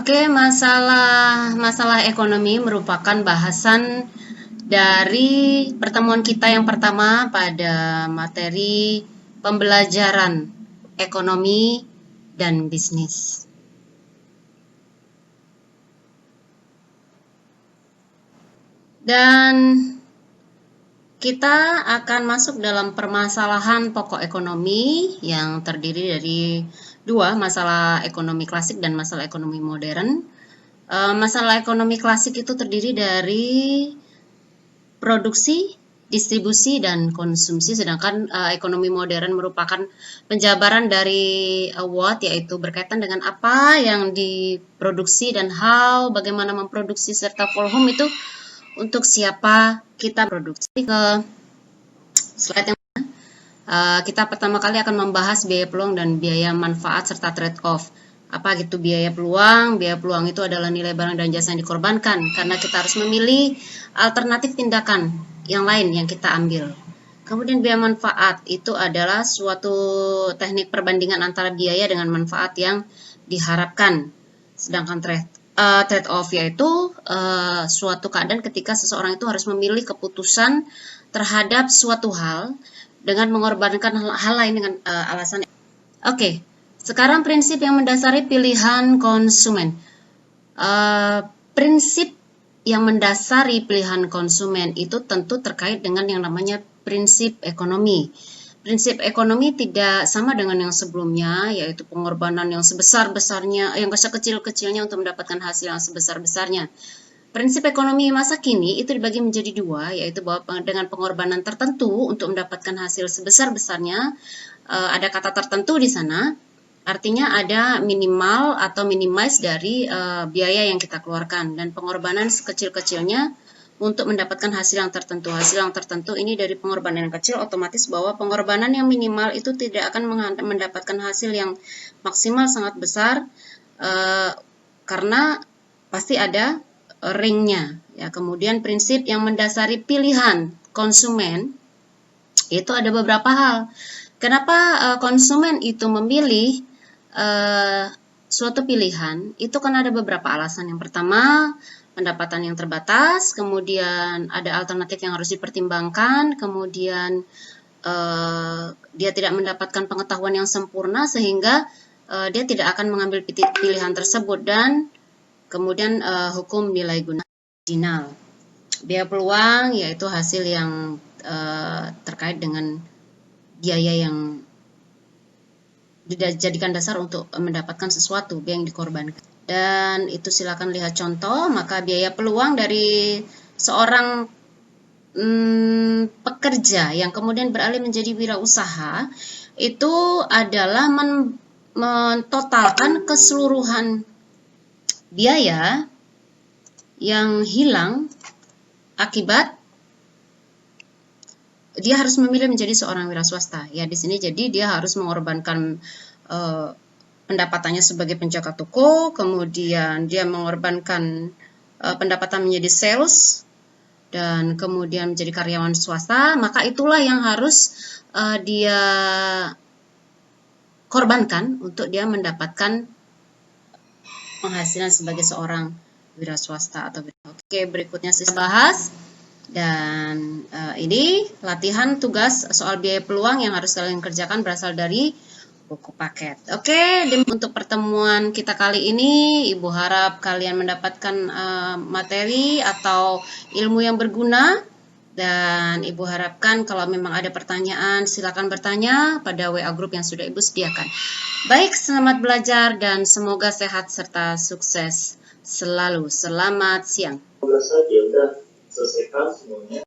Oke, masalah ekonomi merupakan bahasan dari pertemuan kita yang pertama pada materi pembelajaran ekonomi dan bisnis. Dan kita akan masuk dalam permasalahan pokok ekonomi yang terdiri dari dua, masalah ekonomi klasik dan masalah ekonomi modern. Masalah ekonomi klasik itu terdiri dari produksi, distribusi, dan konsumsi, sedangkan ekonomi modern merupakan penjabaran dari what, yaitu berkaitan dengan apa yang diproduksi dan how, bagaimana memproduksi, serta for whom itu untuk siapa kita produksi. Ke slide yang kita pertama kali akan membahas biaya peluang dan biaya manfaat serta trade-off. Apa gitu biaya peluang? Biaya peluang itu adalah nilai barang dan jasa yang dikorbankan karena kita harus memilih alternatif tindakan yang lain yang kita ambil. Kemudian biaya manfaat itu adalah suatu teknik perbandingan antara biaya dengan manfaat yang diharapkan. Sedangkan trade-off yaitu suatu keadaan ketika seseorang itu harus memilih keputusan terhadap suatu hal dengan mengorbankan hal lain dengan alasan. Oke, sekarang prinsip yang mendasari pilihan konsumen. Prinsip yang mendasari pilihan konsumen itu tentu terkait dengan yang namanya prinsip ekonomi. Prinsip ekonomi tidak sama dengan yang sebelumnya, yaitu pengorbanan yang sebesar-besarnya, yang sekecil-kecilnya untuk mendapatkan hasil yang sebesar-besarnya. Prinsip ekonomi masa kini itu dibagi menjadi dua, yaitu bahwa dengan pengorbanan tertentu untuk mendapatkan hasil sebesar-besarnya, ada kata tertentu di sana, artinya ada minimal atau minimize dari biaya yang kita keluarkan, dan pengorbanan sekecil-kecilnya untuk mendapatkan hasil yang tertentu. Hasil yang tertentu ini dari pengorbanan yang kecil, otomatis bahwa pengorbanan yang minimal itu tidak akan mendapatkan hasil yang maksimal sangat besar, karena pasti ada ringnya. Ya, kemudian prinsip yang mendasari pilihan konsumen itu ada beberapa hal. Kenapa konsumen itu memilih suatu pilihan? Itu kan ada beberapa alasan. Yang pertama, pendapatan yang terbatas, kemudian ada alternatif yang harus dipertimbangkan, kemudian dia tidak mendapatkan pengetahuan yang sempurna sehingga dia tidak akan mengambil pilihan tersebut, dan kemudian hukum nilai guna marginal. Biaya peluang yaitu hasil yang terkait dengan biaya yang dijadikan dasar untuk mendapatkan sesuatu, biaya yang dikorbankan. Dan itu silakan lihat contoh. Maka biaya peluang dari seorang pekerja yang kemudian beralih menjadi wirausaha itu adalah mentotalkan keseluruhan biaya yang hilang akibat dia harus memilih menjadi seorang wiraswasta. Ya, di sini jadi dia harus mengorbankan pendapatannya sebagai penjaga toko, kemudian dia mengorbankan pendapatan menjadi sales, dan kemudian menjadi karyawan swasta. Maka itulah yang harus dia korbankan untuk dia mendapatkan penghasilan sebagai seorang wiraswasta atau Oke, berikutnya saya bahas. Dan ini latihan tugas soal biaya peluang yang harus kalian kerjakan berasal dari buku paket. Oke, untuk pertemuan kita kali ini, Ibu harap kalian mendapatkan materi atau ilmu yang berguna. Dan Ibu harapkan kalau memang ada pertanyaan, silakan bertanya pada WA group yang sudah Ibu sediakan. Baik, selamat belajar dan semoga sehat serta sukses selalu. Selamat siang. Selesai, ya udah selesaikan semuanya.